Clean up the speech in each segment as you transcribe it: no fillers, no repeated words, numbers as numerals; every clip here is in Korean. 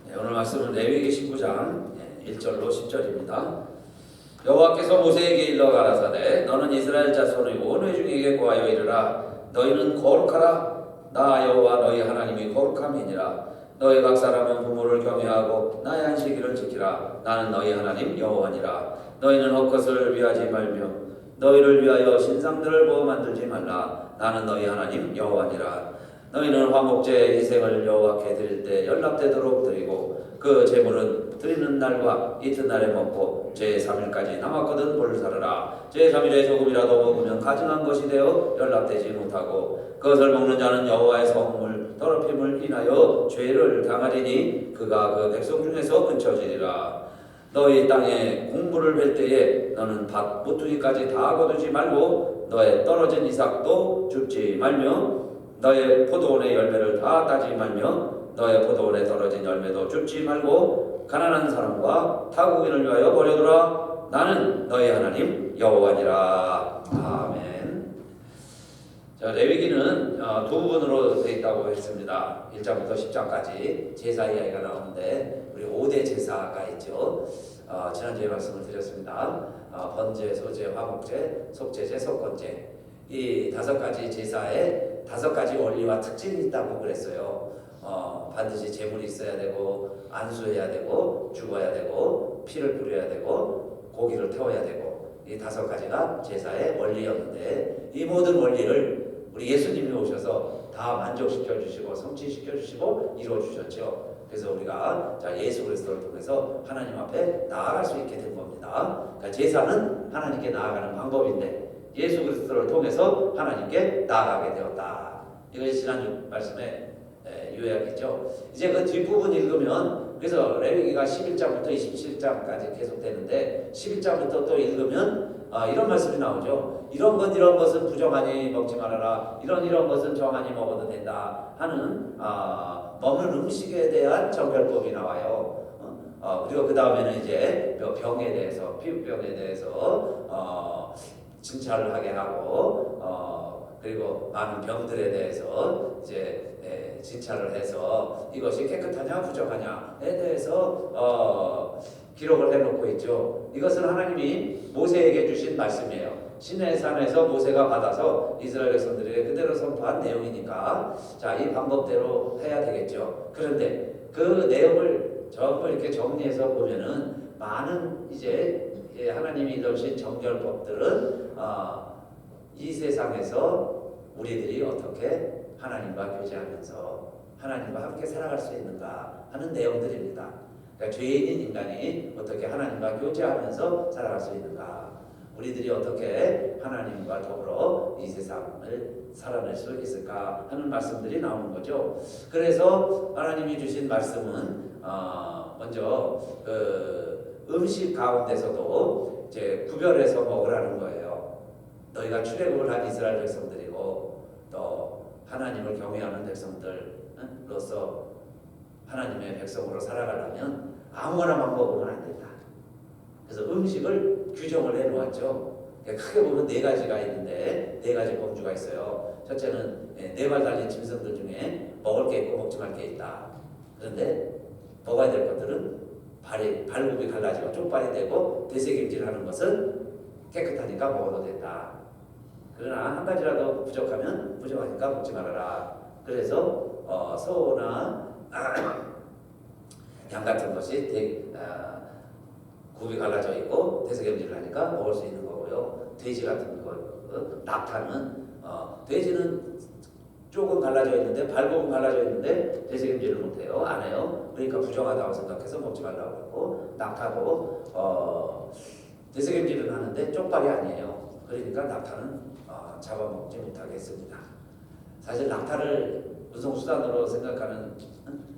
네, 오늘 말씀은 레위기 19장 1절로 10절입니다. 여호와께서 모세에게 일러 가라사대 너는 이스라엘 자손의 온 회중에게 고하여 이르라. 너희는 거룩하라. 나 여호와 너희 하나님이 거룩함이니라. 너희 각 사람은 부모를 경외하고 나의 안식일을 지키라. 나는 너희 하나님 여호와니라. 너희는 헛것을 위하지 말며 너희를 위하여 신상들을 부어 만들지 말라. 나는 너희 하나님 여호와니라. 너희는 화목제 희생을 여호와께 드릴 때 연락되도록 드리고 그 제물은 드리는 날과 이튿날에 먹고 제3일까지 남았거든 볼살으라. 제3일에 조금이라도 먹으면 가증한 것이 되어 연락되지 못하고 그것을 먹는 자는 여호와의 성물 더럽힘을 인하여 죄를 당하리니 그가 그 백성 중에서 끊쳐지리라. 너희 땅에 공물을 뵐 때에 너는 밭 모퉁이까지 다 거두지 말고 너의 떨어진 이삭도 줍지 말며 너의 포도원의 열매를 다 따지 말며 너의 포도원에 떨어진 열매도 줍지 말고 가난한 사람과 타국인을 위하여 버려두라. 나는 너희 하나님 여호와니라. 아멘. 자, 레위기는 두 부분으로 되어 있다고 했습니다. 1장부터 10장까지 제사 이야기가 나오는데 우리 5대 제사가 있죠. 지난주에 말씀을 드렸습니다. 번제, 소제, 화목제, 속제제, 속건제, 이 5가지 제사에 5가지 원리와 특징이 있다고 그랬어요. 반드시 제물이 있어야 되고 안수해야 되고 죽어야 되고 피를 뿌려야 되고 고기를 태워야 되고 이 5가지가 제사의 원리였는데 이 모든 원리를 우리 예수님이 오셔서 다 만족시켜 주시고 성취시켜 주시고 이루어 주셨죠. 그래서 우리가 예수 그리스도를 통해서 하나님 앞에 나아갈 수 있게 된 겁니다. 그러니까 제사는 하나님께 나아가는 방법인데 예수 그리스도를 통해서 하나님께 나아가게 되었다. 이것이 지난주 말씀의 요약이죠. 이제 그 뒷부분 읽으면 그래서 레위기가 11장부터 27장까지 계속되는데 11장부터 또 읽으면 이런 말씀이 나오죠. 이런 것은 부정하니 먹지 말아라. 이런 것은 정하니 먹어도 된다 하는 먹는 음식에 대한 정결법이 나와요. 그리고 그 다음에는 이제 병에 대해서 피부병에 대해서 진찰을 하게 하고 그리고 많은 병들에 대해서 이제 진찰을 해서 이것이 깨끗하냐 부정하냐에 대해서 기록을 해놓고 있죠. 이것은 하나님이 모세에게 주신 말씀이에요. 시내산에서 모세가 받아서 이스라엘 백성들에게 그대로 선포한 내용이니까 이 방법대로 해야 되겠죠. 그런데 그 내용을 전부 이렇게 정리해서 보면은 많은 이제 하나님이 넣으신 정결법들은 이 세상에서 우리들이 어떻게 하나님과 교제하면서 하나님과 함께 살아갈 수 있는가 하는 내용들입니다. 그러니까 죄인인 인간이 어떻게 하나님과 교제하면서 살아갈 수 있는가, 우리들이 어떻게 하나님과 더불어 이 세상을 살아낼 수 있을까 하는 말씀들이 나오는 거죠. 그래서 하나님이 주신 말씀은 먼저 그 음식 가운데서도 이제 구별해서 먹으라는 거예요. 너희가 출애굽을 한 이스라엘 백성들이고 또 하나님을 경외하는 백성들로서 하나님의 백성으로 살아가려면 아무거나 막 먹으면 안 된다. 그래서 음식을 규정을 해놓았죠. 크게 보면 4가지가 있는데 4가지 범주가 있어요. 첫째는 4발 달린 짐승들 중에 먹을 게 있고 먹지 말 게 있다. 그런데 먹어야 될 것들은 발굽이 갈라지고 쪽발이 되고 되새김질하는 것은 깨끗하니까 먹어도 된다. 그러나 한 가지라도 부족하면 부족하니까 먹지 말아라. 그래서 소나 양 같은 것이 굽이 갈라져 있고 되새김질을 하니까 먹을 수 있는 거고요. 돼지 같은 거, 낙타는 돼지는 쪽은 갈라져 있는데 발굽은 갈라져 있는데 되새김질을 못해요. 안 해요. 그러니까 부정하다고 생각해서 먹지 말라고 하고, 낙타도 되새김질은 하는데 쪽발이 아니에요. 그러니까 낙타는 잡아먹지 못하겠습니다. 사실 낙타를 운송수단으로 생각하는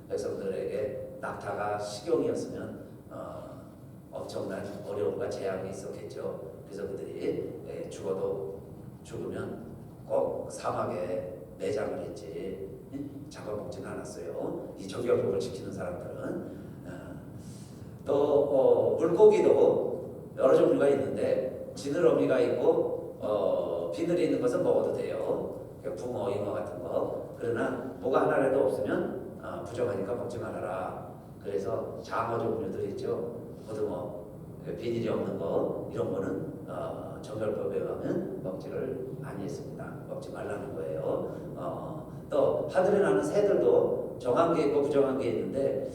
백성들에게 낙타가 식용이었으면 엄청난 어려움과 재앙이 있었겠죠. 그래서 그들이 죽으면 꼭 사막에 매장을 했지 잡아먹지는 않았어요. 이 정결법을 지키는 사람들은. 또 물고기도 여러 종류가 있는데 지느러미가 있고 비늘이 있는 것은 먹어도 돼요. 붕어, 잉어 같은 거. 그러나 뭐가 하나라도 없으면 부정하니까 먹지 말아라. 그래서 장어 종류들 있죠. 고등어, 비닐이 없는 거 이런 거는 정결법에 가면 먹지를 아니했습니다. 먹지 말라는 거예요. 또 하늘에 나는 새들도 정한 게 있고 부정한 게 있는데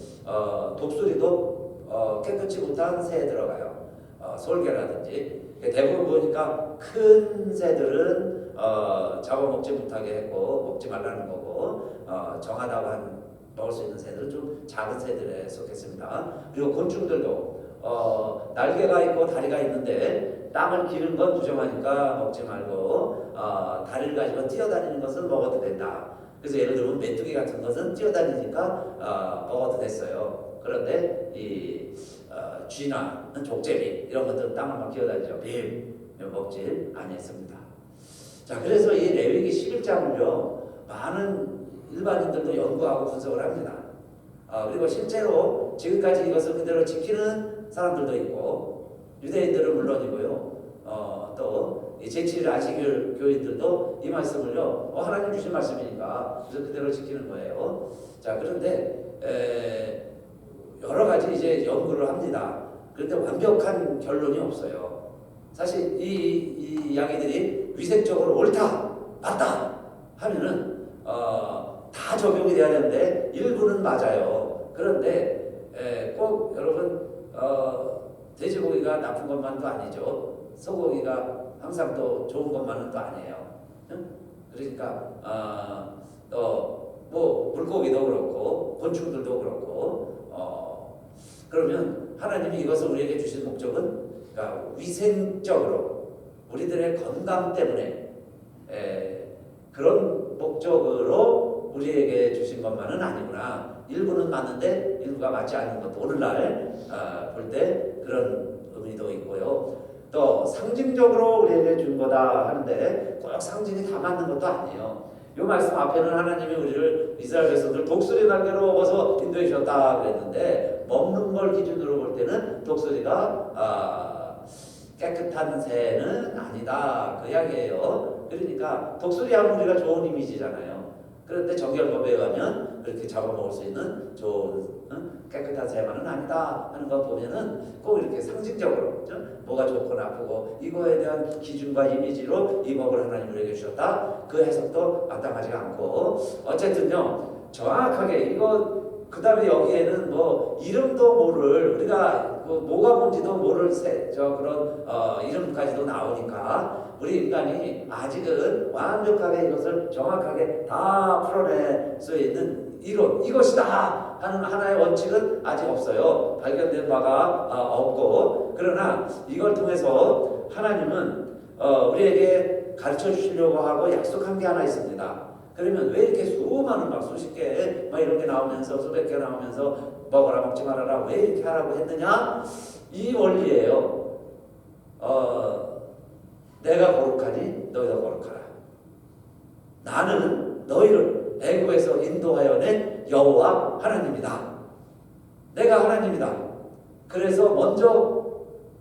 독수리도 깨끗이 못한 새에 들어가요. 솔개라든지 대부분 보니까 큰 새들은 잡아먹지 못하게 했고 먹지 말라는 거고 정하다고 한 먹을 수 있는 새들은 좀 작은 새들에 속했습니다. 그리고 곤충들도 날개가 있고 다리가 있는데 땅을 기는 건 부정하니까 먹지 말고 다리를 가지고 뛰어다니는 것은 먹어도 된다. 그래서 예를 들면 메뚜기 같은 것은 뛰어다니니까 먹어도 됐어요. 그런데 이 쥐나 족제비 이런 것들은 땅을 막 뛰어다니죠. 빔 먹지 아니했습니다. 자, 그래서 이 레위기 11장을요 많은 일반인들도 연구하고 분석을 합니다. 그리고 실제로 지금까지 이것을 그대로 지키는 사람들도 있고 유대인들은 물론이고요. 또 제7일 아시교인들도 이 말씀을요 하나님 주신 말씀이니까 그래서 그대로 지키는 거예요. 자, 그런데 여러 가지 이제 연구를 합니다. 그런데 완벽한 결론이 없어요. 사실 이 이야기들이 위생적으로 옳다, 맞다 하면은 다 적용이 돼야 되는데 일부는 맞아요. 그런데 꼭 여러분 돼지고기가 나쁜 것만도 아니죠. 소고기가 항상 또 좋은 것만은 또 아니에요. 그러니까 뭐 물고기도 그렇고 곤충들도 그렇고 그러면 하나님이 이것을 우리에게 주신 목적은 그러니까 위생적으로 우리들의 건강 때문에 그런 목적으로 우리에게 주신 것만은 아니구나. 일부는 맞는데 일부가 맞지 않는 것도 오늘날 볼 때 그런 의미도 있고요. 또 상징적으로 우리에게 준 거다 하는데 꼭 상징이 다 맞는 것도 아니에요. 이 말씀 앞에는 하나님이 우리를 이스라엘 백성들 독수리 날개로 먹어서 인도해 주셨다 그랬는데 먹는 걸 기준으로 볼 때는 독수리가 깨끗한 새는 아니다 그 이야기예요. 그러니까 독수리 하면 우리가 좋은 이미지잖아요. 그런데 정결법에 가면 그렇게 잡아먹을 수 있는 좋은 깨끗한 새만은 아니다 하는 거 보면은 꼭 이렇게 상징적으로 뭐가 좋고 나쁘고 이거에 대한 기준과 이미지로 이 법을 하나님 우리에게 주셨다. 그 해석도 마땅하지 않고 어쨌든요 정확하게 이거 그 다음에 여기에는 뭐 이름도 모를 우리가 뭐가 뭔지도 모를 그런 이름까지도 나오니까 우리 인간이 아직은 완벽하게 이것을 정확하게 다 풀어낼 수 있는 이론 이것이다 하는 하나의 원칙은 아직 없어요. 발견된 바가 없고 그러나 이걸 통해서 하나님은 우리에게 가르쳐 주시려고 하고 약속한 게 하나 있습니다. 그러면 왜 이렇게 수많은 막 수십 개 막 이런 게 나오면서 수백 개 나오면서 먹어라 먹지 말아라 왜 이렇게 하라고 했느냐? 이 원리예요. 내가 거룩하니 너희도 거룩하라. 나는 너희를 애굽에서 인도하여 낸 여호와 하나님이다. 내가 하나님이다. 그래서 먼저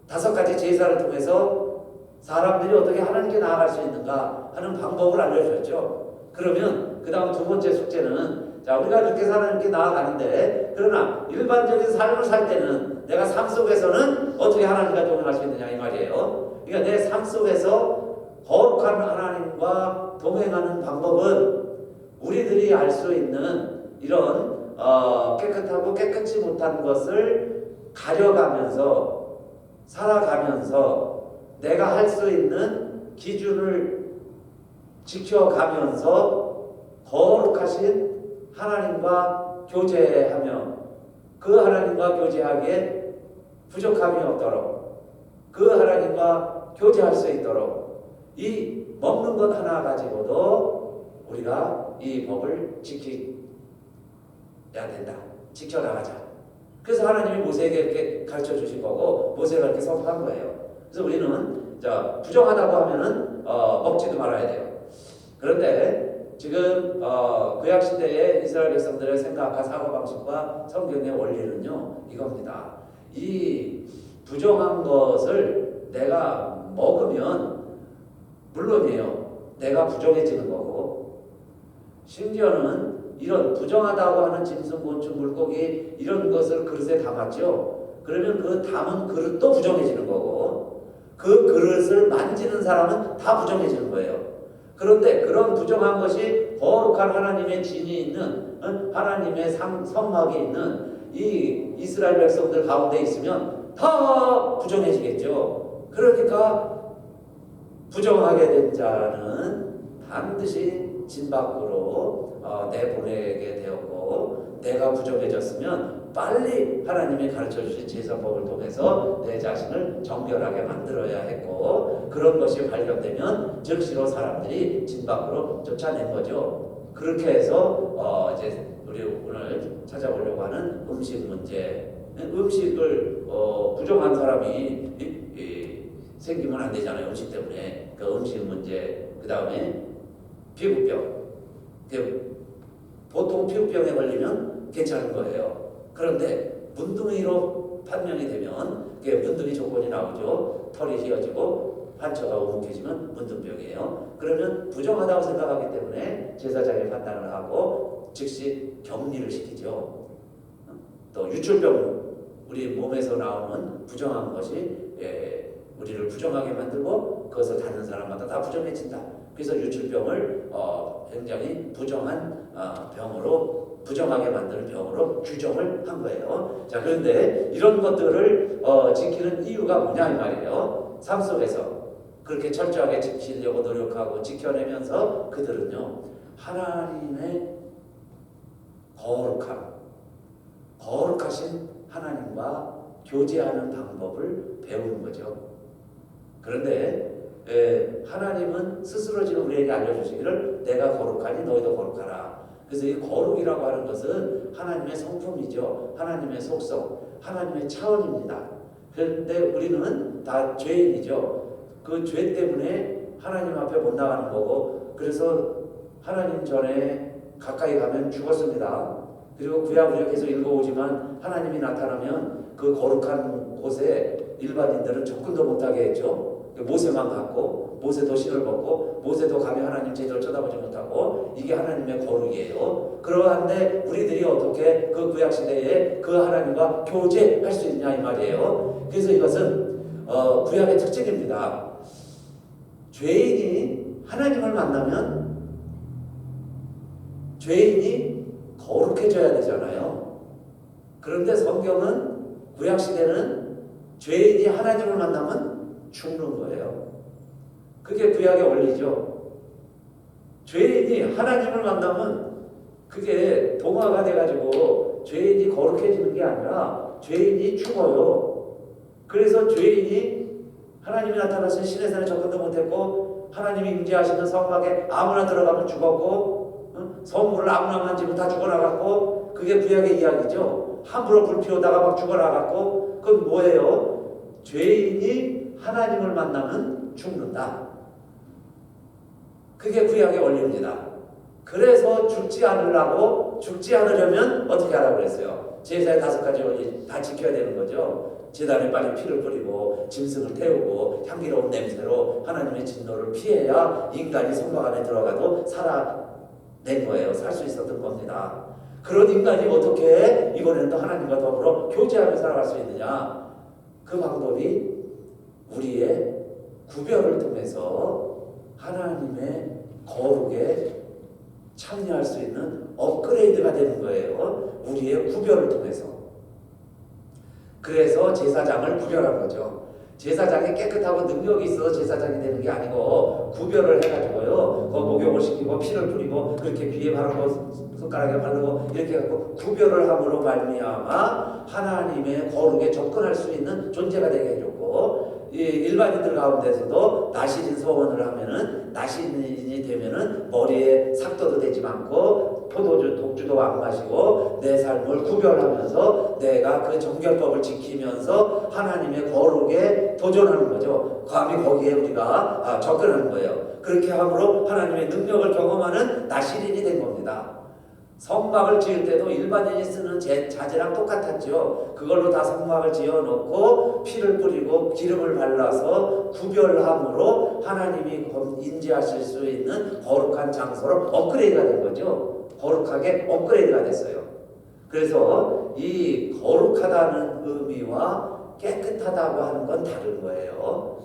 5가지 제사를 통해서 사람들이 어떻게 하나님께 나아갈 수 있는가 하는 방법을 알려주셨죠. 그러면 그 다음 2번째 숙제는 자 우리가 이렇게 하나님께 나아가는데 그러나 일반적인 삶을 살 때는 내가 삶 속에서는 어떻게 하나님과 동행할 수 있느냐 이 말이에요. 그러니까 내 삶 속에서 거룩한 하나님과 동행하는 방법은 우리들이 알 수 있는 이런 깨끗하고 깨끗이 못한 것을 가려가면서 살아가면서 내가 할 수 있는 기준을 지켜가면서 거룩하신 하나님과 교제하며 그 하나님과 교제하기에 부족함이 없도록 그 하나님과 교제할 수 있도록 이 먹는 것 하나 가지고도 우리가 이 법을 지켜야 된다. 지켜나가자. 그래서 하나님이 모세에게 이렇게 가르쳐 주신 거고 모세가 이렇게 선포한 거예요. 그래서 우리는 부정하다고 하면은 먹지도 말아야 돼요. 그런데 지금 구약시대의 이스라엘 백성들의 생각과 사고방식과 성경의 원리는요 이겁니다. 이 부정한 것을 내가 먹으면 물론이에요 내가 부정해지는 거고 심지어는 이런 부정하다고 하는 짐승, 곤충, 물고기 이런 것을 그릇에 담았죠. 그러면 그 담은 그릇도 부정해지는 거고 그 그릇을 만지는 사람은 다 부정해지는 거예요. 그런데 그런 부정한 것이 거룩한 하나님의 진이 있는 하나님의 성막이 있는 이 이스라엘 백성들 가운데 있으면 다 부정해지겠죠. 그러니까 부정하게 된 자는 반드시 진 밖으로 내보내게 되었고 내가 부정해졌으면 빨리 하나님이 가르쳐주신 제사법을 통해서 내 자신을 정결하게 만들어야 했고 그런 것이 발견되면 즉시로 사람들이 진 밖으로 쫓아낸 거죠. 그렇게 해서 이제 우리 오늘 찾아보려고 하는 음식 문제, 음식을 부정한 사람이 생기면 안 되잖아요. 음식 때문에. 그 음식 문제, 그 다음에 피부병. 보통 피부병에 걸리면 괜찮은 거예요. 그런데 문둥이로 판명이 되면 문둥이 조건이 나오죠. 털이 휘어지고 환처가 오목해지면 문둥병이에요. 그러면 부정하다고 생각하기 때문에 제사장이 판단을 하고 즉시 격리를 시키죠. 또 유출병, 우리 몸에서 나오는 부정한 것이 우리를 부정하게 만들고 그것을 닿는 사람마다 다 부정해진다. 그래서 유출병을 굉장히 부정한 병으로, 부정하게 만드는 병으로 규정을 한 거예요. 자, 그런데 이런 것들을 지키는 이유가 뭐냐 이 말이에요. 삶 속에서 그렇게 철저하게 지키려고 노력하고 지켜내면서 그들은요 하나님의 거룩하신 하나님과 교제하는 방법을 배우는 거죠. 그런데 하나님은 스스로 지금 우리에게 알려주시기를 내가 거룩하니 너희도 거룩하라. 그래서 이 거룩이라고 하는 것은 하나님의 성품이죠. 하나님의 속성, 하나님의 차원입니다. 그런데 우리는 다 죄인이죠. 그 죄 때문에 하나님 앞에 못 나가는 거고 그래서 하나님 전에 가까이 가면 죽었습니다. 그리고 구약 우리가 계속 읽어오지만 하나님이 나타나면 그 거룩한 곳에 일반인들은 접근도 못하게 했죠. 모세만 갔고 모세도 신을 벗고 모세도 감히 하나님 제대로 쳐다보지 못하고 이게 하나님의 거룩이에요. 그러한데 우리들이 어떻게 그 구약시대에 그 하나님과 교제할 수 있냐 이 말이에요. 그래서 이것은 구약의 특징입니다. 죄인이 하나님을 만나면 죄인이 거룩해져야 되잖아요. 그런데 성경은 구약시대는 죄인이 하나님을 만나면 죽는 거예요. 그게 구약의 원리죠. 죄인이 하나님을 만나면 그게 동화가 돼가지고 죄인이 거룩해지는 게 아니라 죄인이 죽어요. 그래서 죄인이 하나님이 나타나신 신의 산에 접근도 못했고 하나님이 임재하시는 성막에 아무나 들어가면 죽었고 성물을 아무나 만지면 다 죽어나갔고 그게 구약의 이야기죠. 함부로 불 피우다가 막 죽어나갔고 그건 뭐예요? 죄인이 하나님을 만나면 죽는다. 그게 구약의 원리입니다. 그래서 죽지 않으려면 어떻게 하라고 그랬어요? 제사의 5가지 원리 다 지켜야 되는 거죠. 제단에 빨리 피를 뿌리고 짐승을 태우고 향기로운 냄새로 하나님의 진노를 피해야 인간이 성막 안에 들어가도 살아낸 거예요. 살 수 있었던 겁니다. 그런 인간이 어떻게 이번에는 또 하나님과 더불어 교제하며 살아갈 수 있느냐? 그 방법이 우리의 구별을 통해서 하나님의 거룩에 참여할 수 있는 업그레이드가 되는 거예요. 우리의 구별을 통해서. 그래서 제사장을 구별한 거죠. 제사장이 깨끗하고 능력이 있어서 제사장이 되는 게 아니고 구별을 해가지고요. 목욕을 시키고 피를 뿌리고 그렇게 귀에 바르고 손가락에 바르고 이렇게 해갖고 구별을 함으로 말미암아 하나님의 거룩에 접근할 수 있는 존재가 되게 해줬고 이 일반인들 가운데서도 나시린 서원을 하면은 나시린이 되면은 머리에 삭도도 되지 않고 포도주, 독주도 안 마시고 내 삶을 구별하면서 내가 그 정결법을 지키면서 하나님의 거룩에 도전하는 거죠. 감히 거기에 우리가 접근하는 거예요. 그렇게 함으로 하나님의 능력을 경험하는 나시린이 된 겁니다. 성막을 지을 때도 일반인이 쓰는 자재랑 똑같았죠. 그걸로 다 성막을 지어놓고 피를 뿌리고 기름을 발라서 구별함으로 하나님이 인지하실 수 있는 거룩한 장소로 업그레이드가 된 거죠. 거룩하게 업그레이드가 됐어요. 그래서 이 거룩하다는 의미와 깨끗하다고 하는 건 다른 거예요.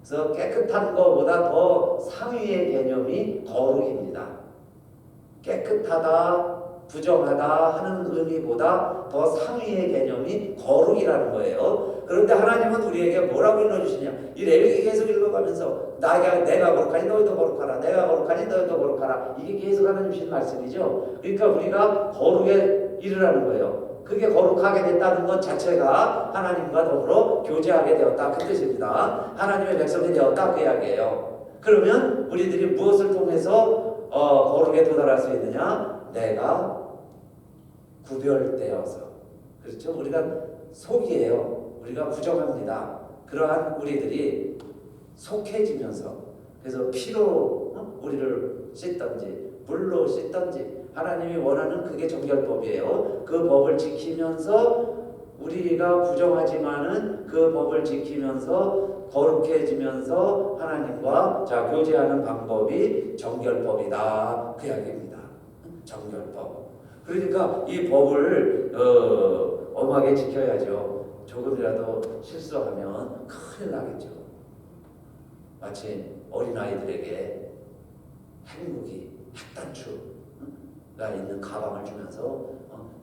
그래서 깨끗한 것보다 더 상위의 개념이 거룩입니다. 깨끗하다, 부정하다 하는 의미보다 더 상위의 개념이 거룩이라는 거예요. 그런데 하나님은 우리에게 뭐라고 일러주시냐? 이 레위기 계속 읽어가면서 내가 거룩하니 너희도 거룩하라, 내가 거룩하니 너희도 거룩하라, 이게 계속 하나님 주신 말씀이죠. 그러니까 우리가 거룩에 이르라는 거예요. 그게 거룩하게 됐다는 것 자체가 하나님과 더불어 교제하게 되었다, 그 뜻입니다. 하나님의 백성이 되었다, 그 이야기예요. 그러면 우리들이 무엇을 통해서 거룩에 도달할 수 있느냐? 내가 구별되어서, 그렇죠? 우리가 속이에요. 우리가 부정합니다. 그러한 우리들이 속해지면서, 그래서 피로 우리를 씻든지 물로 씻든지 하나님이 원하는 그게 정결법이에요. 그 법을 지키면서 우리가 부정하지만은 그 법을 지키면서 거룩해지면서 하나님과 교제하는 방법이 정결법이다, 그 이야기입니다. 정결법. 그러니까 이 법을 엄하게 지켜야죠. 조금이라도 실수하면 큰일 나겠죠. 마치 어린아이들에게 핵무기, 핵단추가 있는 가방을 주면서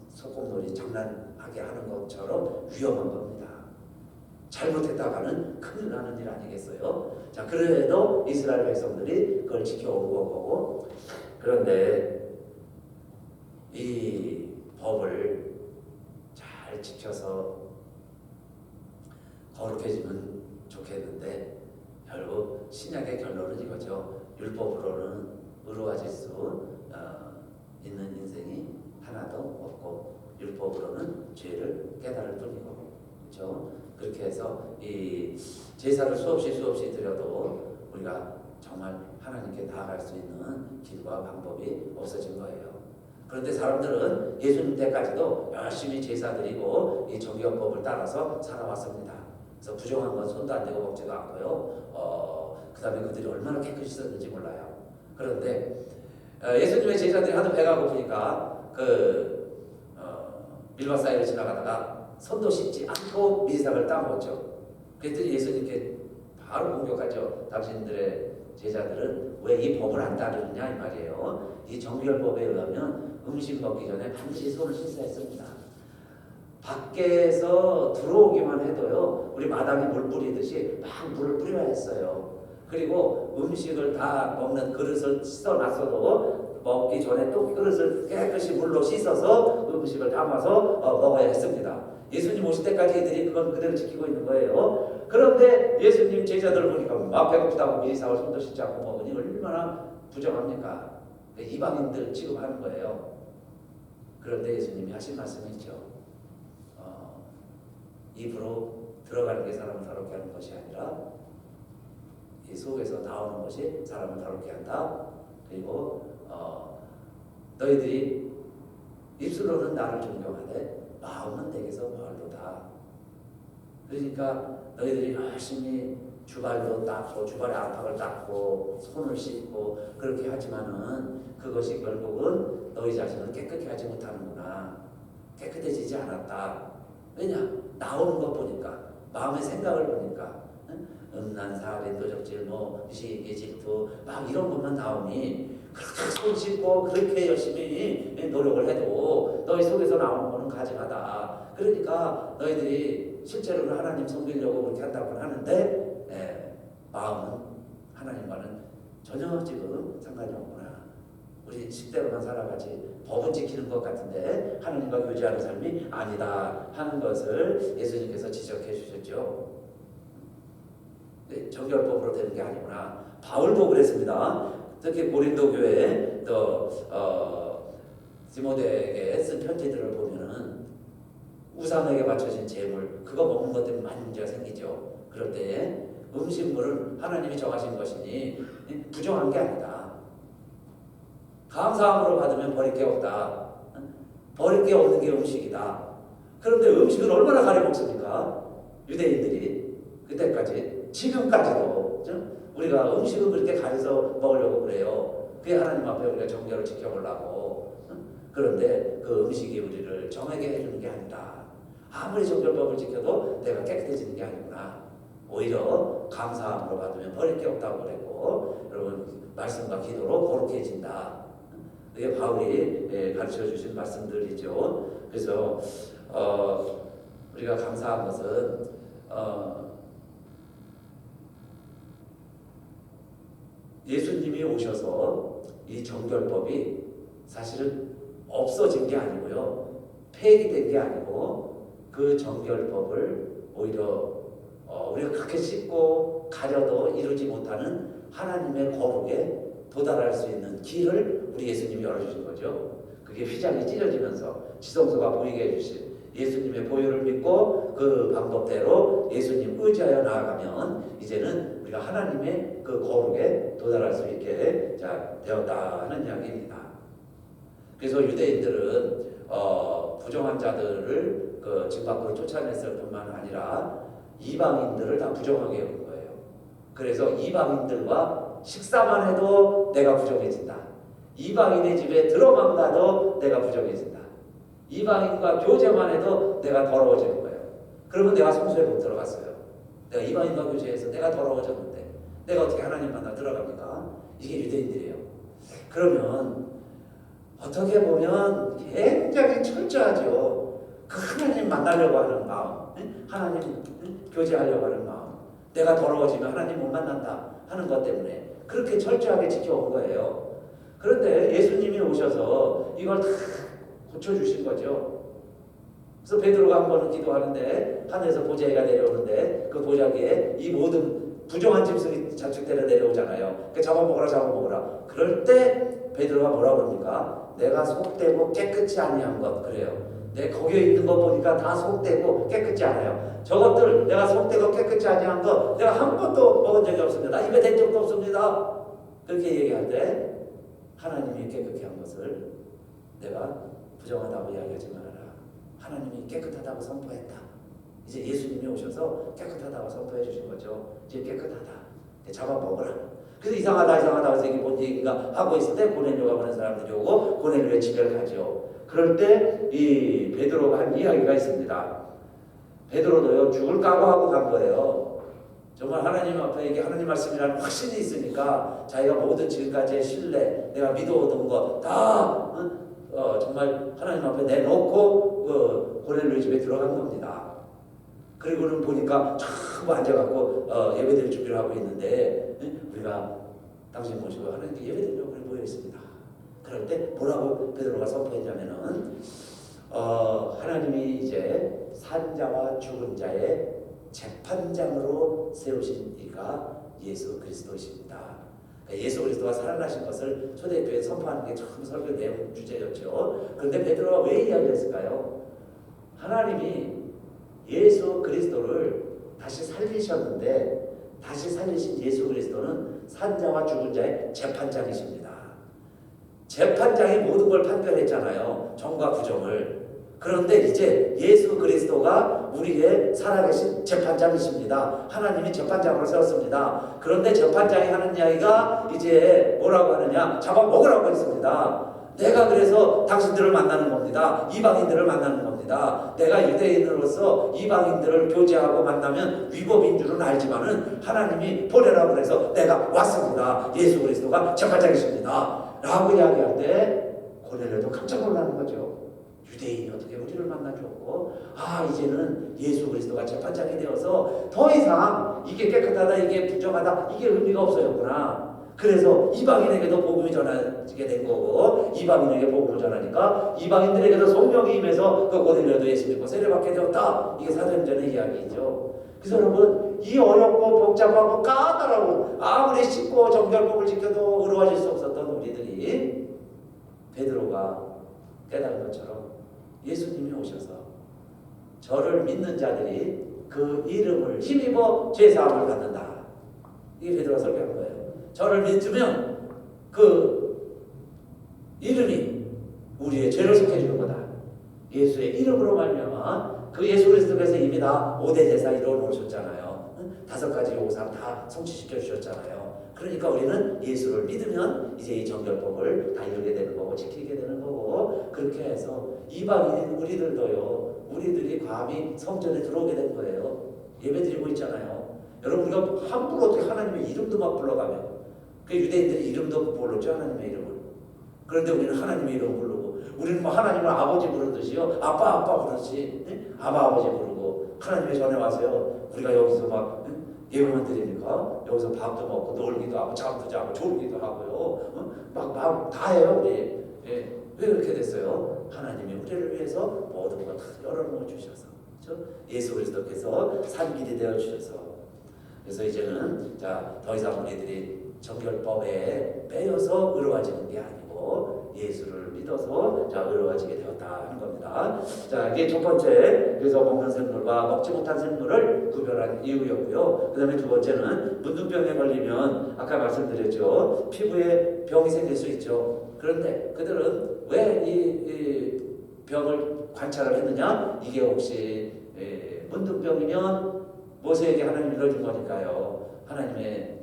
소꿉놀이 장난하게 하는 것처럼 위험한 겁니다. 잘못했다가는 큰일 나는 일 아니겠어요? 그래도 이스라엘 백성들이 그걸 지켜온 거고, 그런데 이 법을 잘 지켜서 거룩해지면 좋겠는데 결국 신약의 결론은 이거죠. 율법으로는 의로워질 수 있는 인생이 하나도 없고 율법으로는 죄를 깨달을 뿐이고, 그렇죠? 그렇게 해서 이 제사를 수없이 드려도 우리가 정말 하나님께 나아갈 수 있는 길과 방법이 없어진 거예요. 그런데 사람들은 예수님 때까지도 열심히 제사 드리고 이 정결법을 따라서 살아왔습니다. 그래서 부정한 건 손도 안 대고 먹지도 않고요. 그 다음에 그들이 얼마나 깨끗이 썼는지 몰라요. 그런데 예수님의 제자들이 하도 배가 고프니까 밀밭 사이를 지나가다가 손도 씻지 않고 미사를 따먹었죠. 그랬더니 예수님께 바로 공격하죠. 당신들의 제자들은 왜 이 법을 안 따르느냐, 이 말이에요. 이 정결법에 의하면 음식 먹기 전에 반드시 손을 씻어야 했습니다. 밖에서 들어오기만 해도요, 우리 마당에 물 뿌리듯이 막 물을 뿌려야 했어요. 그리고 음식을 다 먹는 그릇을 씻어놨어도 먹기 전에 또 그릇을 깨끗이 물로 씻어서 음식을 담아서 먹어야 했습니다. 예수님 오실 때까지 이들이 그건 그대로 지키고 있는 거예요. 그런데 예수님 제자들 보니까 막 배고프다고 미리사올 손도 씻지 않고 먹으니 얼마나 부정합니까? 이방인들 취급하는 거예요. 그런데 예수님이 하신 말씀이 있죠. 입으로 들어가는 게 사람을 더럽게 하는 것이 아니라 이 속에서 나오는 것이 사람을 더럽게 한다. 그리고 너희들이 입술로는 나를 존경하되 마음은 내게서 멀도다. 그러니까 너희들이 열심히 주발도 닦고 주발의 안팎을 닦고 손을 씻고 그렇게 하지만은 그것이 결국은 너희 자신을 깨끗게 하지 못하는구나. 깨끗해지지 않았다. 왜냐? 나오는 것 보니까, 마음의 생각을 보니까 음란사, 린도적질, 시기, 질투 막 이런 것만 나오니 그렇게 손 씻고 그렇게 열심히 노력을 해도 너희 속에서 나오는 거는 가증하다. 그러니까 너희들이 실제로는 하나님 섬기려고 그렇게 한다고는 하는데 마음은 하나님과는 전혀 지금 상관이 없구나. 우리 식대로만 살아가지 법은 지키는 것 같은데 하나님과 교제하는 삶이 아니다 하는 것을 예수님께서 지적해 주셨죠. 네, 정결법으로 되는 게 아니구나. 바울도 그랬습니다. 특히 고린도 교회 또 디모데에게 쓴 편지들을 보면은 우상에게 바쳐진 제물 그거 먹는 것 때문에 많은 문제가 생기죠. 그럴 때 음식물은 하나님이 정하신 것이니 부정한 게 아니다. 감사함으로 받으면 버릴 게 없다. 버릴 게 없는 게 음식이다. 그런데 음식을 얼마나 가려 먹습니까? 유대인들이 그때까지 지금까지도 우리가 음식을 그렇게 가려서 먹으려고 그래요. 그게 하나님 앞에 우리가 정결을 지켜보려고. 그런데 그 음식이 우리를 정하게 해주는 게 아니다. 아무리 정결법을 지켜도 내가 깨끗해지는 게 아니구나. 오히려 감사함으로 받으면 버릴 게 없다고 그랬고, 여러분 말씀과 기도로 거룩해진다. 이게 바울이 가르쳐 주신 말씀들이죠. 그래서 우리가 감사한 것은 예수님이 오셔서 이 정결법이 사실은 없어진 게 아니고요, 폐기된 게 아니고, 그 정결법을 오히려 우리가 그렇게 씻고 가려도 이루지 못하는 하나님의 거룩에 도달할 수 있는 길을 우리 예수님이 열어주신 거죠. 그게 휘장이 찢어지면서 지성소가 보이게 해주신 예수님의 보혈을 믿고 그 방법대로 예수님 의지하여 나아가면 이제는 우리가 하나님의 그 거룩에 도달할 수 있게 되었다 하는 이야기입니다. 그래서 유대인들은 부정한 자들을 그 집 밖으로 쫓아냈을 뿐만 아니라 이방인들을 다 부정하게 여긴 거예요. 그래서 이방인들과 식사만 해도 내가 부정해진다. 이방인의 집에 들어만 가도 내가 부정해진다. 이방인과 교제만 해도 내가 더러워지는 거예요. 그러면 내가 성소에 못 들어갔어요. 내가 이방인과 교제해서 내가 더러워졌는데 내가 어떻게 하나님 만나 들어갑니까? 이게 유대인들이에요. 그러면 어떻게 보면 굉장히 철저하죠. 그 하나님 만나려고 하는 마음, 하나님 교제하려고 하는 마음, 내가 더러워지면 하나님 못 만난다 하는 것 때문에 그렇게 철저하게 지켜온 거예요. 그런데 예수님이 오셔서 이걸 다 고쳐주신 거죠. 그래서 베드로가 한 번은 기도하는데 하늘에서 보자기가 내려오는데 그 보자기에 이 모든 부정한 짐승이 자축대로 내려오잖아요. 그 잡아먹으라 잡아먹으라. 그럴 때 베드로가 뭐라고 합니까? 내가 속되고 깨끗이 아니한 것. 그래요. 내 거기에 있는 거 보니까 다 속되고 깨끗지 않아요. 저것들 내가 속되고 깨끗지 아니한 거 내가 한 번도 먹은 적이 없습니다. 입에 댄 적도 없습니다. 그렇게 얘기할 때 하나님이 깨끗게 한 것을 내가 부정하다고 이야기하지 말아라. 하나님이 깨끗하다고 선포했다. 이제 예수님이 오셔서 깨끗하다고 선포해 주신 거죠. 이제 깨끗하다. 잡아먹으라. 그래서 이상하다 해서 이게 뭔 얘기가 하고 있을 때 고넬료가 보낸 사람들이 오고 고넬료의 집에 가죠. 그럴 때 이 베드로가 한 이야기가 있습니다. 베드로도요, 죽을 각오하고 간 거예요. 정말 하나님 앞에 이게 하나님 말씀이라는 확신이 있으니까 자기가 모든 지금까지의 신뢰, 내가 믿어오던 거 다 정말 하나님 앞에 내놓고 고넬료 집에 들어간 겁니다. 그리고는 보니까 쫙 앉아갖고 예배드릴 준비를 하고 있는데 우리가 당신 모시고 하나님께 예배드리려고 모여 있습니다. 그럴 때 뭐라고 베드로가 선포했냐면은 하나님이 이제 산자와 죽은 자의 재판장으로 세우신 이가 예수 그리스도이십니다. 예수 그리스도가 살아나신 것을 초대교회에 선포하는 게 처음 설교 내용 주제였죠. 그런데 베드로가 왜 이야기했을까요? 하나님이 예수 그리스도를 다시 살리셨는데 다시 살리신 예수 그리스도는 산자와 죽은 자의 재판장이십니다. 재판장이 모든 걸 판결했잖아요. 정과 부정을. 그런데 이제 예수 그리스도가 우리의 살아계신 재판장이십니다. 하나님이 재판장으로 세웠습니다. 그런데 재판장이 하는 이야기가 이제 뭐라고 하느냐, 잡아먹으라고 했습니다. 내가 그래서 당신들을 만나는 겁니다. 이방인들을 만나는 겁니다. 내가 유대인으로서 이방인들을 교제하고 만나면 위법인 줄은 알지만은 하나님이 보내라고 해서 내가 왔습니다. 예수 그리스도가 재판장이십니다. 라고 이야기할 때 고넬료도 깜짝 놀라는 거죠. 유대인이 어떻게 우리를 만나줬고, 이제는 예수 그리스도가 재판장이 되어서 더 이상 이게 깨끗하다, 이게 부정하다, 이게 의미가 없어졌구나. 그래서 이방인에게도 복음이 전하게 된 거고, 이방인에게 복음을 전하니까 이방인들에게도 성령이 임해서 그 고넬료도 예수 믿고 세례받게 되었다. 이게 사도행전의 이야기죠. 그래서 여러분, 이 어렵고 복잡하고 까다로운 아무리 씻고 정결법을 지켜도 의로워질 수 없었던 우리들이 베드로가 깨달은 것처럼 예수님이 오셔서 저를 믿는 자들이 그 이름을 힘입어 죄사함을 받는다. 이게 베드로가 설교한 거예요. 저를 믿으면 그 이름이 우리의 죄를 속해 주는 거다. 예수의 이름으로 말미암아 그 예수 그리스도께서 이미 다 5대 제사 이루어 놓으셨잖아요. 5가지 요구사항 다 성취시켜 주셨잖아요. 그러니까 우리는 예수를 믿으면 이제 이 정결법을 다 이루게 되는 거고 지키게 되는 거고, 그렇게 해서 이방인 우리들도요, 우리들이 감히 성전에 들어오게 된 거예요. 예배드리고 있잖아요. 여러분, 우리가 함부로 어떻게 하나님의 이름도 막 불러가며, 그 유대인들이 이름도 불렀죠, 하나님의 이름을. 그런데 우리는 하나님의 이름 부르고, 우리는 뭐 하나님을 아버지 부르듯이요, 아빠 부르지, 아버지 부르고, 하나님의 전에 와서요, 우리가 여기서 막 예배만 드리니까 여기서 밥도 먹고 놀기도 하고 잠도 자고 졸기도 하고요, 막 다 해요 우리. 예. 왜 그렇게 됐어요? 하나님이 우리를 위해서 모든 걸 다 열어놓아 주셔서, 그렇죠? 예수 그리스도께서 산길이 되어 주셔서, 그래서 이제는 자, 더 이상 우리들이 정결법에 빼여서 의로워지는 게 아니고 예수를 믿어서 자, 의로워지게 되었다 하는 겁니다. 자, 이게 첫 번째, 그래서 먹는 생물과 먹지 못한 생물을 구별한 이유였고요. 그 다음에 두 번째는 문둥병에 걸리면 아까 말씀드렸죠, 피부에 병이 생길 수 있죠. 그런데 그들은 왜 이 병을 관찰을 했느냐? 이게 혹시 문둥병이면 모세에게 하나님 일러준 거니까요. 하나님의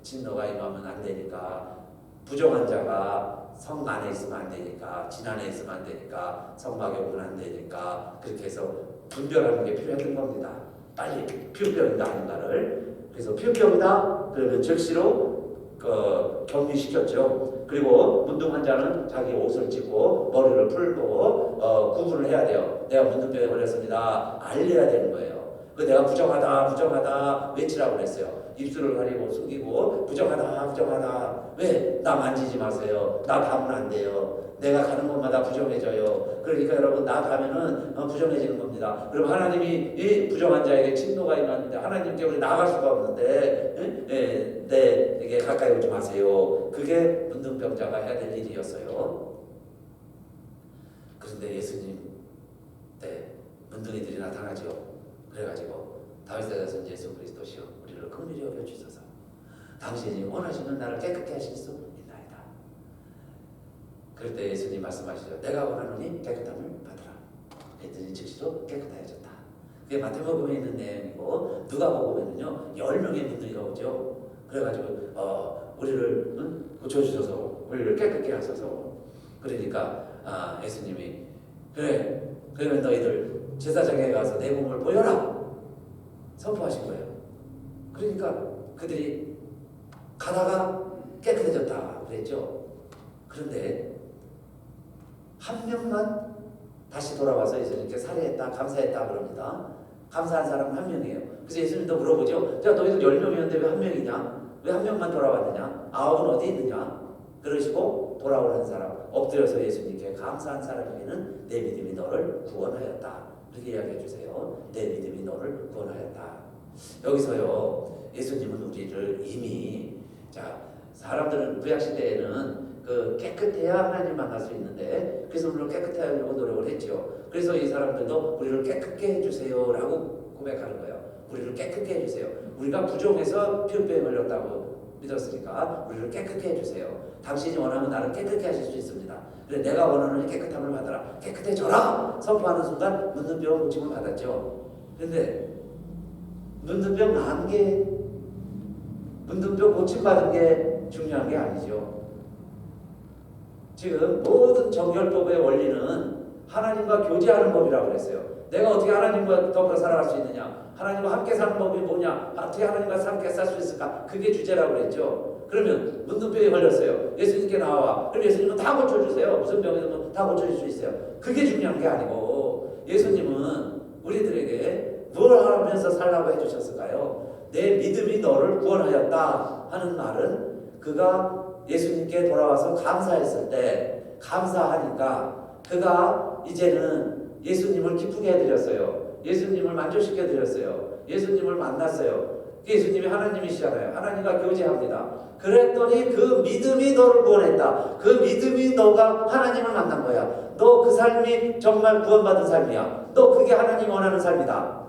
진노가 임하면 안 되니까, 부정한 자가 성 안에 있으면 안 되니까, 진 안에 있으면 안 되니까, 성막에 오면 안 되니까, 그렇게 해서 분별하는 게 필요했던 겁니다. 빨리 피부병이다 아닌가를. 그래서 피부병이다 그러면 즉시로 격리시켰죠. 그리고 문둥 환자는 자기 옷을 찢고 머리를 풀고 구분을 해야 돼요. 내가 문둥병에 걸렸습니다. 알려야 되는 거예요. 그 내가 부정하다 외치라고 그랬어요. 입술을 가리고 숙이고 부정하다. 왜? 나 만지지 마세요. 나 가면 안 돼요. 내가 가는 곳마다 부정해져요. 그러니까 여러분, 나 가면은 부정해지는 겁니다. 그럼 하나님이 이 부정한 자에게 진노가 임하는데 하나님께 우리 나갈 수가 없는데 내게 가까이 오지 마세요. 그게 문둥병자가 해야 될 일이었어요. 그런데 예수님 때 문둥이들이 나타나죠. 그래가지고 다윗의 자손 예수 그리스도시여 우리를 긍휼히 여겨 주소서. 당신이 원하시는 나를 깨끗게 하실 수 있나이다. 그럴 때 예수님 말씀하시죠. 내가 원하노니 깨끗함을 받으라. 그랬더니 즉시로 깨끗해졌다. 그게 마태복음에 있는 내용이고, 누가복음에는요 10명의 문둥이가 오죠. 그래가지고 우리를 고쳐주셔서 우리를 깨끗게 하소서. 그러니까 예수님이 그래 그러면 너희들 제사장에 가서 내 몸을 보여라 선포하신 거예요. 그러니까 그들이 가다가 깨끗해졌다 그랬죠. 그런데 한 명만 다시 돌아와서 예수님께 살해했다 감사했다 그럽니다. 감사한 사람은 한 명이에요. 그래서 예수님도 물어보죠. 자, 너희들 10명이었는데 왜 한 명이냐? 왜 한 명만 돌아왔느냐? 9은 어디 있느냐? 그러시고 돌아오는 사람 엎드려서 예수님께 감사한 사람에게는 내 믿음이 너를 구원하였다. 그렇게 이야기해 주세요. 내 믿음이 너를 구원하였다. 여기서요, 예수님은 우리를 이미, 자, 사람들은 구약시대에는 깨끗해야 하나님 만날 수 있는데, 그래서 우리를 깨끗해 하려고 노력을 했죠. 그래서 이 사람들도 우리를 깨끗게 해주세요 라고 고백하는 거예요. 우리를 깨끗게 해주세요. 우리가 부정해서 피부병에 걸렸다고 믿었으니까 우리를 깨끗게 해주세요. 당신이 원하면 나를 깨끗게 하실 수 있습니다. 그래, 내가 원하는 깨끗함을 받아라. 깨끗해져라! 선포하는 순간 문둥병 고침을 받았죠. 그런데 문둥병 나은 게, 문둥병 고침받은 게 중요한 게 아니죠. 지금 모든 정결법의 원리는 하나님과 교제하는 법이라고 그랬어요. 내가 어떻게 하나님과 더불어 살아갈 수 있느냐? 하나님과 함께 사는 법이 뭐냐? 어떻게 하나님과 함께 살 수 있을까? 그게 주제라고 그랬죠. 그러면 문둥병에 걸렸어요. 예수님께 나와. 그럼 예수님은 다 고쳐주세요. 무슨 병이든 다 고쳐줄 수 있어요. 그게 중요한 게 아니고, 예수님은 우리들에게 뭘 하면서 살라고 해주셨을까요? 내 믿음이 너를 구원하였다 하는 말은, 그가 예수님께 돌아와서 감사했을 때, 감사하니까 그가 이제는 예수님을 기쁘게 해드렸어요. 예수님을 만족시켜 드렸어요. 예수님을 만났어요. 예수님이 하나님이시잖아요. 하나님과 교제합니다. 그랬더니 그 믿음이 너를 구원했다. 그 믿음이 너가 하나님을 만난 거야. 너 그 삶이 정말 구원받은 삶이야. 너 그게 하나님 원하는 삶이다.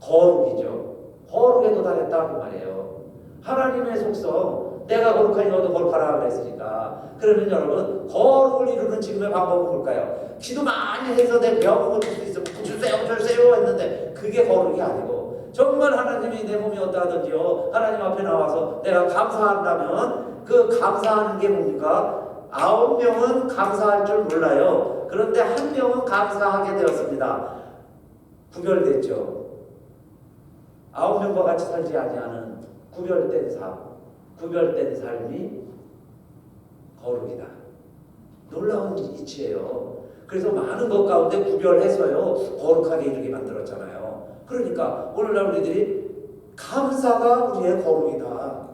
거룩이죠. 거룩에 도달했다 그 말이에요. 하나님의 속성, 내가 거룩하니 너도 거룩하라 그랬으니까. 그러면 여러분, 거룩을 이루는 지금의 방법은 뭘까요? 기도 많이 해서 내 병을 고칠 수 있으면 주세요 했는데 그게 거룩이 아니고, 정말 하나님이 내 몸이 어떠하든지요 하나님 앞에 나와서 내가 감사한다면 그 감사하는 게 뭡니까? 9명은 감사할 줄 몰라요. 그런데 1명은 감사하게 되었습니다. 구별됐죠. 9명과 같이 살지 아니하는 구별된 삶이 거룩이다. 놀라운 이치예요. 그래서 많은 것 가운데 구별해서요 거룩하게 이르게 만들었잖아요. 그러니까 오늘날 우리들이 감사가 우리의 거룩이다.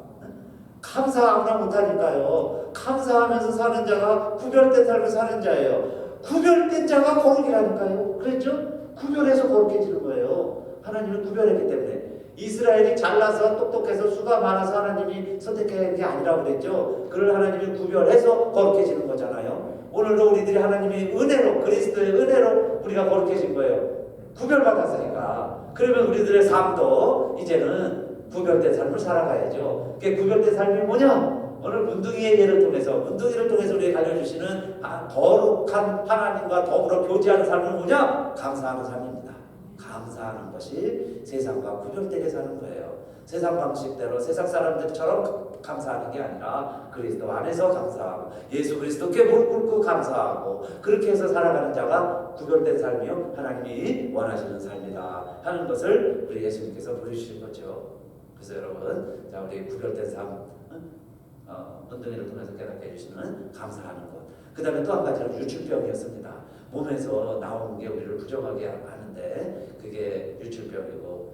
감사 아무나 못하니까요. 감사하면서 사는 자가 구별된 삶을 사는 자예요. 구별된 자가 거룩이라니까요. 그랬죠? 구별해서 거룩해지는 거예요. 하나님은 구별했기 때문에. 이스라엘이 잘나서 똑똑해서 수가 많아서 하나님이 선택한 게 아니라고 그랬죠. 그걸 하나님이 구별해서 거룩해지는 거잖아요. 오늘도 우리들이 하나님의 은혜로, 그리스도의 은혜로 우리가 거룩해진 거예요. 구별받았으니까. 그러면 우리들의 삶도 이제는 구별된 삶을 살아가야죠. 그게 구별된 삶이 뭐냐? 오늘 문둥이의 예를 통해서, 문둥이를 통해서 우리에게 알려주시는 거룩한 하나님과 더불어 교제하는 삶은 뭐냐? 감사하는 삶입니다. 감사하는 것이 세상과 구별되게 사는 거예요. 세상 방식대로 세상 사람들처럼 감사하는 게 아니라 그리스도 안에서 감사하고 예수 그리스도께 무릎 꿇고 감사하고 그렇게 해서 살아가는 자가 구별된 삶이요 하나님이 원하시는 삶이다 하는 것을 우리 예수님께서 보여주신 거죠. 그래서 여러분, 자 우리 구별된 삶 은둥이를 통해서 깨닫게 해주시는 감사하는 것. 그 다음에 또 한 가지는 유출병이었습니다. 몸에서 나오는 게 우리를 부정하게 하는데 그게 유출병이고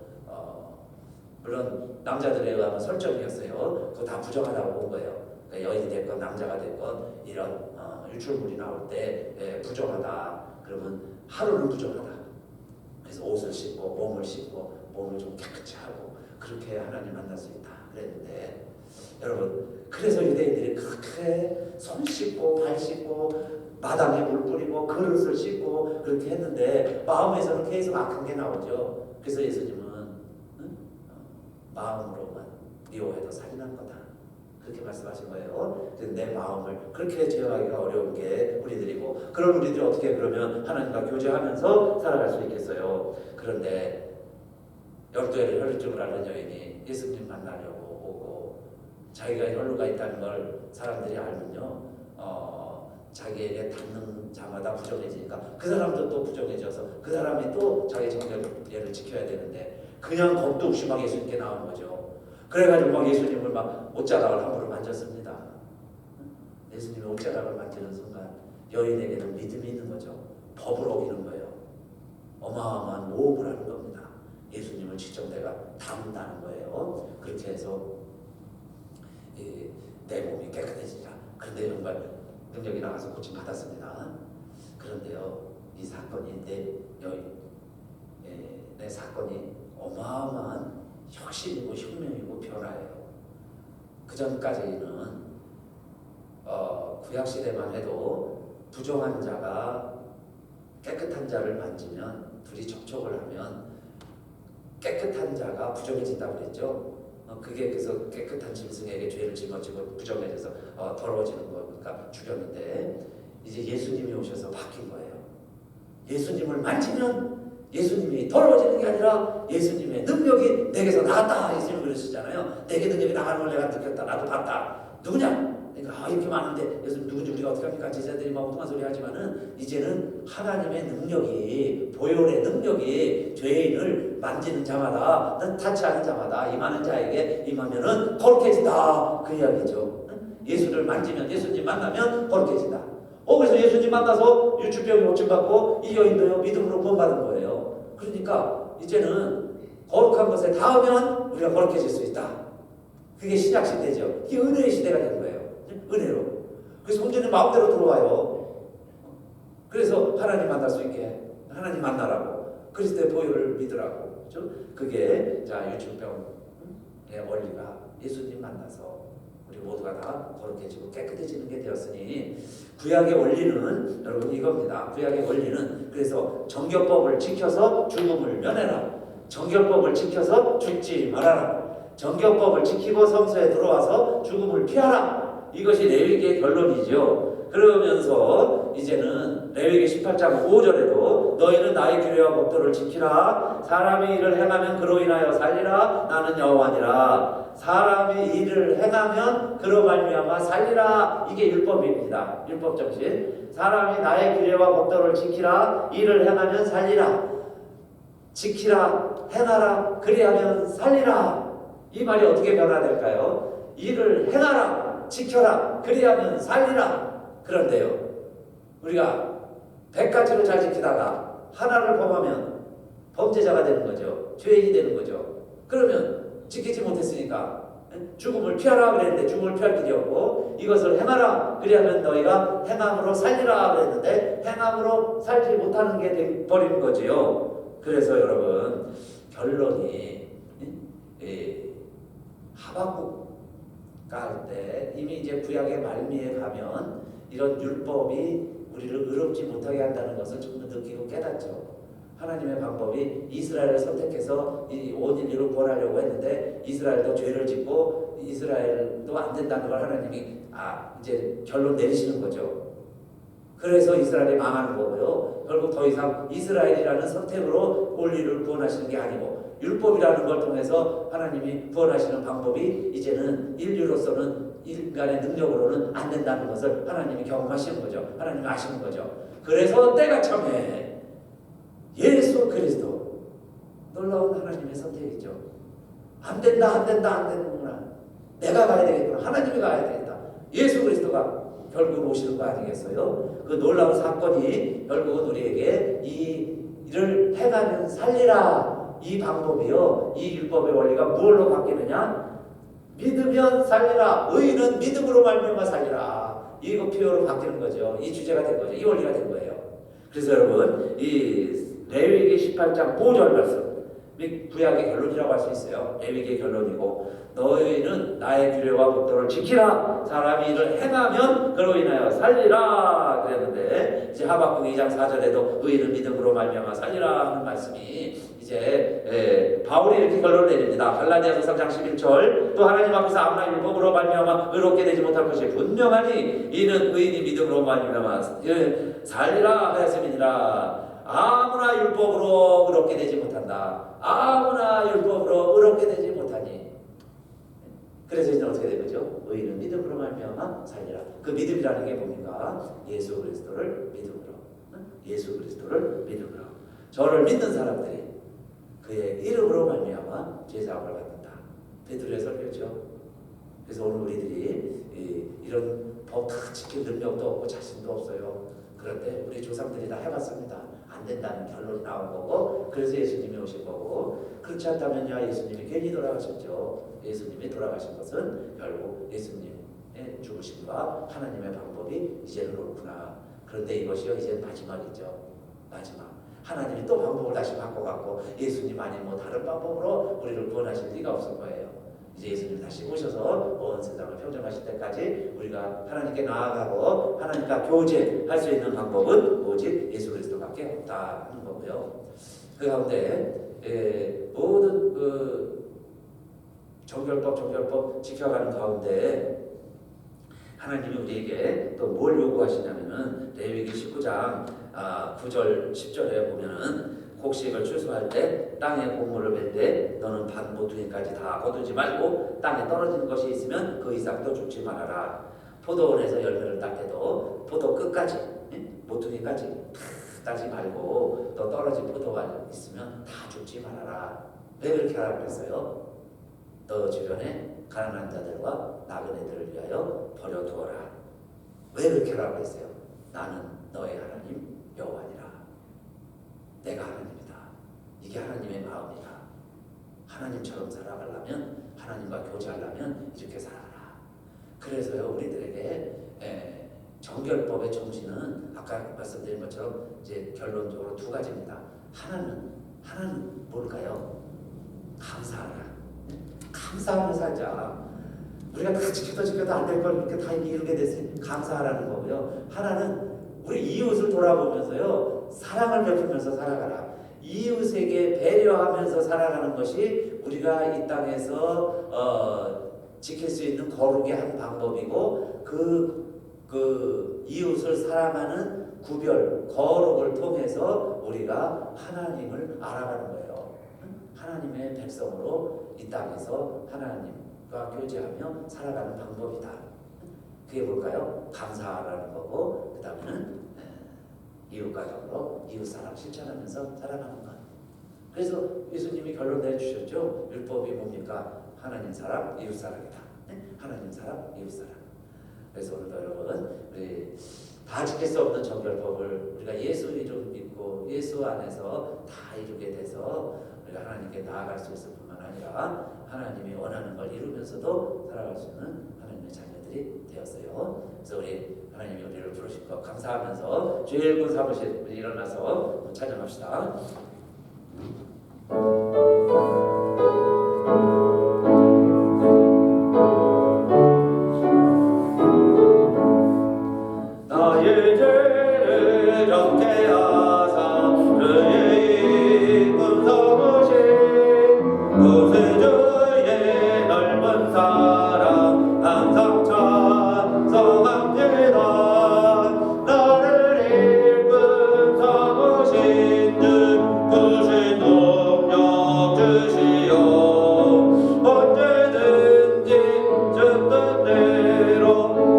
물론 남자들에 의한 설정이었어요. 그거 다 부정하다고 본 거예요. 그러니까 여인이 됐건 남자가 됐건 이런 유출물이 나올 때 부정하다. 그러면 하루는 부정하다. 그래서 옷을 씻고 몸을 씻고 몸을 좀 깨끗이 하고 그렇게 하나님 만날 수 있다 그랬는데 여러분, 그래서 유대인들이 그렇게 손 씻고 발 씻고 마당에 물 뿌리고 그릇을 씻고 그렇게 했는데 마음에서는 계속 악한 게 나오죠. 그래서 예수님은 마음으로만 미워해도 살인한 거다 그렇게 말씀하신 거예요. 내 마음을 그렇게 제어하기가 어려운 게 우리들이고, 그런 우리들이 어떻게 그러면 하나님과 교제하면서 살아갈 수 있겠어요. 그런데 12해를 혈루증을 앓는 여인이 예수님 만나려고 오고 자기가 혈루가 있다는 걸 사람들이 알면요 자기에게 닿는 자마다 부정해지니까 그 사람도 또 부정해져서 그 사람이 또 자기 정결례를 지켜야 되는데 그냥 겁도 없이 막 예수님께 나온 거죠. 그래가지고 막 예수님을 막 옷자락을 함부로 만졌습니다. 예수님의 옷자락을 만지는 순간 여인에게는 믿음이 있는 거죠. 법을 어기는 거예요. 어마어마한 모험을 하는 겁니다. 예수님을 직접 내가 닮는다는 거예요. 그렇게 해서 내 몸이 깨끗해지자. 그런데 정말 능력이 나가서 고침 받았습니다. 그런데요, 이 사건이 내 사건이 어마어마한 혁신이고 혁명이고 변화예요. 그 전까지는 구약 시대만 해도 부정한 자가 깨끗한 자를 만지면 둘이 접촉을 하면 깨끗한 자가 부정해진다고 그랬죠. 그게 그래서 깨끗한 짐승에게 죄를 짊어지고 부정해져서 더러워지는 거니까 죽였는데 이제 예수님이 오셔서 바뀐 거예요. 예수님을 만지면 예수님이 더러워지는 게 아니라 예수님의 능력이 내게서 나갔다. 예수님 그러시잖아요. 내게 능력이 나가는 걸 내가 느꼈다. 나도 봤다. 누구냐? 그러니까 이렇게 많은데 예수님 누군지 우리가 어떻게 합니까? 제자들이 막 엉뚱한 소리 하지만은 이제는 하나님의 능력이, 보혈의 능력이 죄인을 만지는 자마다, 타치하는 자마다 임하는 자에게 임하면은 거룩해진다. 그 이야기죠. 예수를 만지면, 예수님 만나면 거룩해진다. 그래서 예수님 만나서 유출병이 고침받고 이 여인도요 믿음으로 구원받은 거예요. 그러니까 이제는 거룩한 것에 닿으면 우리가 거룩해질 수 있다. 그게 신약 시대죠. 이게 은혜의 시대가 된 거예요. 은혜로. 그래서 성전이 마음대로 들어와요. 그래서 하나님 만날 수 있게 하나님 만나라고, 그리스도의 보혈을 믿으라고. 그렇죠? 그게 자 유출병의 원리가 예수님 만나서 우리 모두가 다 거룩해지고 깨끗해지는 게 되었으니, 구약의 원리는 여러분 이겁니다. 구약의 원리는 그래서 정결법을 지켜서 죽음을 면해라. 정결법을 지켜서 죽지 말아라. 정결법을 지키고 성소에 들어와서 죽음을 피하라. 이것이 레위기의 결론이죠. 그러면서 이제는 레위기 18장 5절에도 너희는 나의 규례와 법도를 지키라. 사람이 일을 행하면 그로 인하여 살리라. 나는 여호와니라. 사람이 일을 행하면 그로 말미암아 살리라. 이게 율법입니다. 율법 정신. 사람이 나의 규례와 법도를 지키라. 일을 행하면 살리라. 지키라. 행하라. 그리하면 살리라. 이 말이 어떻게 변화될까요? 일을 행하라. 지켜라. 그리하면 살리라. 그런데요, 우리가 100가지를 잘 지키다가 하나를 범하면 범죄자가 되는 거죠. 죄인이 되는 거죠. 그러면 지키지 못했으니까 죽음을 피하라 그랬는데 죽음을 피할 길이 없고, 이것을 행하라 그리하면 너희가 행함으로 살리라 그랬는데 행함으로 살지 못하는 게 돼버리는 거지요. 그래서 여러분, 결론이 하박국 갈 때 이미 이제 구약의 말미에 가면 이런 율법이 우리를 의롭지 못하게 한다는 것을 좀 더 느끼고 깨닫죠. 하나님의 방법이 이스라엘을 선택해서 온 인류를 구원하려고 했는데 이스라엘도 죄를 짓고 이스라엘도 안 된다는 걸 하나님이 이제 결론 내리시는 거죠. 그래서 이스라엘이 망하는 거고요. 결국 더 이상 이스라엘이라는 선택으로 온 인류를 구원하시는 게 아니고 율법이라는 걸 통해서 하나님이 구원하시는 방법이 이제는 인류로서는 인간의 능력으로는 안 된다는 것을 하나님이 경험하시는 거죠. 하나님이 아시는 거죠. 그래서 때가 참에 예수 그리스도, 놀라운 하나님의 선택이죠. 안 된다, 안 된다, 안 되는구나. 내가 가야 되겠구나. 하나님이 가야 되겠다. 예수 그리스도가 결국 오시는 거 아니겠어요? 그 놀라운 사건이 결국은 우리에게 이를 행하면 살리라. 이 방법이요, 이 율법의 원리가 무엇로 바뀌느냐? 믿으면 살리라. 의인은 믿음으로 말미암아 살리라. 이거 필요로 바뀌는 거죠. 이 주제가 된 거죠. 이 원리가 된 거예요. 그래서 여러분, 이 레위기 18장 5절 말씀, 구약의 결론이라고 할 수 있어요. 레위기의 결론이고, 너희는 나의 규례와 법도를 지키라. 사람이 이를 행하면 그로 인하여 살리라 그랬는데, 이제 하박국 2장 4절에도 의인은 믿음으로 말미암아 살리라 하는 말씀이 이제 바울이 이렇게 결론을 내립니다. 갈라디아서 3장 11절, 또 하나님 앞에서 아무나 율법으로 말미암아 의롭게 되지 못할 것이 분명하니 이는 의인이 믿음으로 말미암아 살리라 하였음이니라. 아무나 율법으로 의롭게 되지 못한다. 아무나 율법으로 의롭게 되지 못하니. 그래서 이제 어떻게 된 거죠? 의인은 믿음으로 말미암아 살리라. 그 믿음이라는 게 뭡니까? 예수 그리스도를 믿음으로. 예수 그리스도를 믿음으로. 저를 믿는 사람들이 그의 이름으로 말미암아 죄사함을 받는다. 베드로의 설교죠. 그래서 오늘 우리들이 이런 법 다 지킬 능력도 없고 자신도 없어요. 그런데 우리 조상들이 다 해봤습니다. 안 된다는 결론이 나온 거고, 그래서 예수님이 오신 거고, 그렇지 않다면요, 예수님이 괜히 돌아가셨죠. 예수님이 돌아가신 것은 결국 예수님의 죽으심과 하나님의 방법이 이제는 옳구나. 그런데 이것이요, 이제 마지막이죠. 마지막. 하나님이 또 방법을 다시 바꿔갖고 예수님 아닌 뭐 다른 방법으로 우리를 구원하실 리가 없을 거예요. 이제 예수님 다시 오셔서 온 세상을 평정하실 때까지 우리가 하나님께 나아가고 하나님과 교제할 수 있는 방법은 오직 예수 그리스도밖에 없다는 거고요. 그 가운데 모든 정결법 지켜가는 가운데 하나님이 우리에게 또 뭘 요구하시냐면은 레위기 19장 9절 10절에 보면은 곡식을 추수할 때 땅에 곡물을 맬 때 너는 반 모퉁이까지 다 거두지 말고 땅에 떨어지는 것이 있으면 그 이상도 줍지 말아라. 포도원에서 열매를 딸 때도 포도 끝까지 모퉁이까지 다 따지 말고 또 떨어진 포도가 있으면 다 줍지 말아라. 왜 그렇게 하라고 했어요? 너 주변에 가난한 자들과 나그네들을 위하여 버려두어라. 왜 그렇게 하라고 했어요? 나는 너의 하나님 여호와니라. 내가 하나님이다. 이게 하나님의 마음이다. 하나님처럼 살아가려면, 하나님과 교제하려면 이렇게 살아라. 그래서요, 우리들에게 정결법의 정신은 아까 말씀드린 것처럼 이제 결론적으로 두 가지입니다. 하나는 뭘까요? 감사하라. 감사하며 살자. 우리가 다 지켜도 안 될 걸 이렇게 다 이루게 됐으니 감사하라는 거고요. 하나는 우리 이웃을 돌아보면서요, 사랑을 베풀면서 살아가라. 이웃에게 배려하면서 살아가는 것이 우리가 이 땅에서 지킬 수 있는 거룩의 한 방법이고, 그 이웃을 사랑하는 구별, 거룩을 통해서 우리가 하나님을 알아가는 거예요. 하나님의 백성으로 이 땅에서 하나님과 교제하며 살아가는 방법이다. 그게 뭘까요? 감사하라는 거고, 그 다음에는 이웃과 더불어 이웃사랑 실천하면서 살아가는 것. 그래서 예수님이 결론 내주셨죠. 율법이 뭡니까? 하나님 사랑, 이웃사랑이다. 하나님 사랑, 이웃사랑. 그래서 오늘도 여러분, 우리 다 지킬 수 없는 정결법을 우리가 예수 이름 믿고 예수 안에서 다 이루게 돼서 우리가 하나님께 나아갈 수 있을 뿐만 아니라 하나님이 원하는 걸 이루면서도 살아갈 수 있는 하나님의 자녀들이 되었어요. 그래서 우리 하나님이 우리를 부르신 것 감사하면서 주의 일꾼 사무실 우리 일어나서 찬양합시다. 나의 죄를 정케 하사 주의 일꾼 삼으신 구세 주의 넓은 사랑 항상 찬송합니다. 나를 일꾼 삼으신 주 구신 능력 주시오. 언제든지 주 뜻대로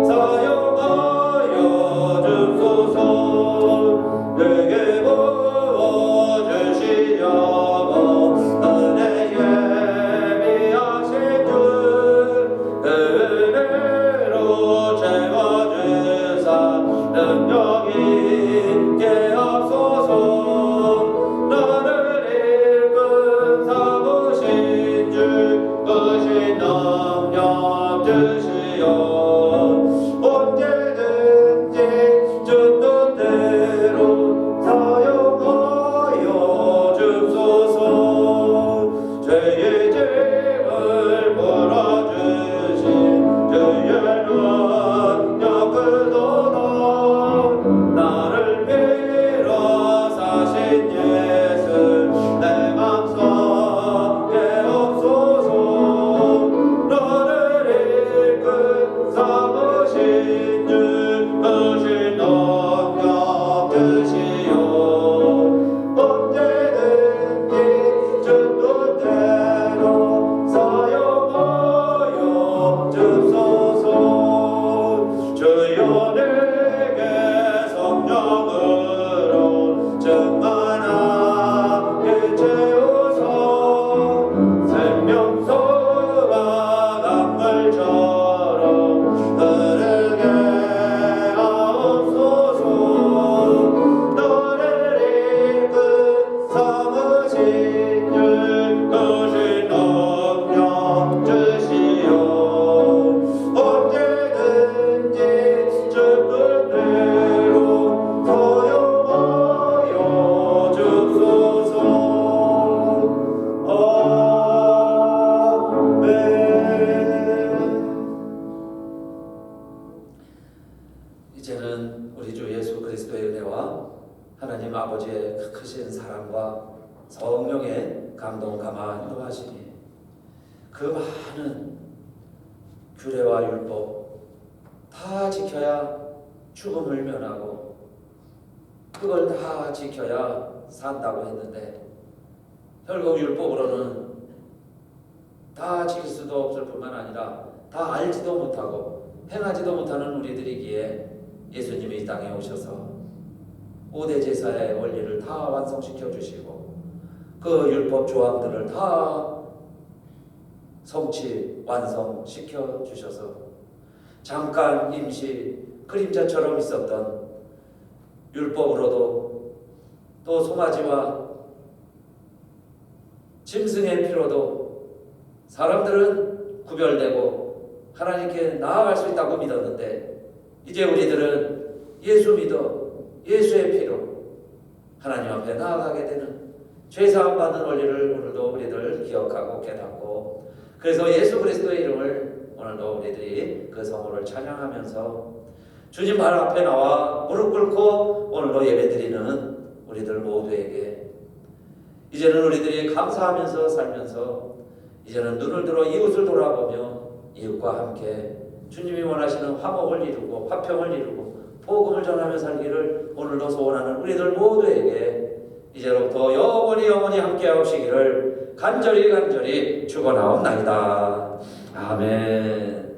사용하여 주소서. 내게 부어주시려고 은혜 예비하신 주 은혜로 채워주사 능력 있게 하소서. 나를 일꾼 삼으신 주 크신 능력 주시오. 언제든지 주 뜻대로 사용하여 주소서. 죄의 짐을 풀어주신 주의 능력 크도다. 나를 빌어 사신 예수 내 맘속에 없소서. 나를 일꾼 삼으신 주 크신 능력 주시오. 언제든지 주 뜻대로 사용하여 주소서. 주여 내게 성령으로 충만하게 채우소. 생명수가 강물처럼 흐르게 하옵소서. 나를 일꾼 삼으신 주 크신 능력 주시오. 언제든지 주 뜻대로 사용하여 주소서. 아멘. 이제는 우리 주 예수 그리스도의 은혜와 하나님 아버지의 크신 사랑과 성령의 감동 감화 인도하시니 그 많은 규례와 율법 다 지켜야 죽음을 면하고 그걸 다 지켜야 산다고 했는데 결국 율법으로는 다 지킬 수도 없을 뿐만 아니라 다 알지도 못하고 행하지도 못하는 우리들이기에 예수님이 이 땅에 오셔서 5대 제사의 원리를 다 완성시켜 주시고 그 율법 조항들을 다 성취 완성시켜 주셔서 잠깐 임시 그림자처럼 있었던 율법으로도 또 송아지와 짐승의 피로도 사람들은 구별되고 하나님께 나아갈 수 있다고 믿었는데 이제 우리들은 예수 믿어 예수의 피로 하나님 앞에 나아가게 되는 죄사함 받는 원리를 오늘도 우리들 기억하고 깨닫고 그래서 예수 그리스도의 이름을 오늘도 우리들이 그 성호를 찬양하면서 주님 발 앞에 나와 무릎 꿇고 오늘도 예배드리는 우리들 모두에게 이제는 우리들이 감사하면서 살면서 이제는 눈을 들어 이웃을 돌아보며 이웃과 함께 주님이 원하시는 화목을 이루고 화평을 이루고 복음을 전하며 살기를 오늘도 소원하는 우리들 모두에게 이제로부터 영원히 함께하옵시기를 간절히 축원하옵나이다. 아멘.